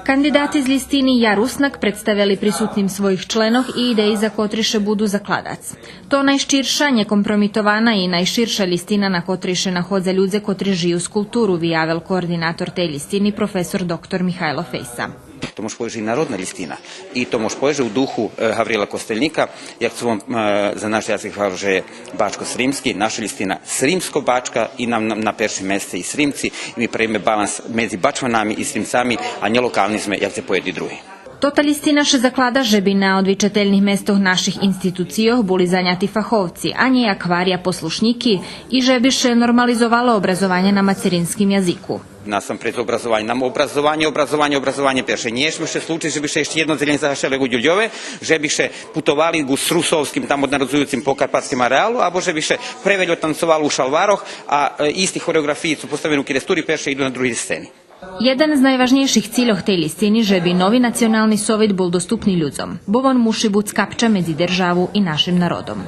Kandidati iz listini Ja Rusnak predstavili prisutnim svojih členov i ideji za kotriše budu zakladac. To najščirša, nekompromitovana i najširša listina na kotriše nahod za ljudze kotri žiju s kulturu, vijavel koordinator tej listini, profesor dr. Mihajlo Fejsa. To može poježi narodna listina i to može poježi u duhu Gavrila Kosteljnika, jak su za naš jazik kaže bačko-srimski, naša listina srimsko-bačka i nam na peršim mjesece i srimci i mi prejme balans mezi bačvanami i srimcami, a nje lokalnizme jak se pojedi drugi. Tota listina še zaklada, že by na odvičateljnih mestoh naših institucijoh boli zanjati fahovci, a nie akvarija poslušniki i že bi še normalizovalo obrazovanje na macerinskim jaziku. Nasam pred obrazovanje, nam obrazovanje perše. Nije še slučaj, že bi še ještě jedno zeljen zahašele u Đuljove, že bi še putovali u Srusovskim, tamo nadrozujucim pokarpatskim arealu, abo že bi še preveljo tancovali u Šalvaroh, a isti horeografiji su postavljeni u Kiresturi perše idu na drugi sceni. Jedan z najvažnejších cíľov tej listiny, že by nový nacionálny sovet bol dostupný ľuďom, bo on muši buď skapča medzi državu i našim narodom.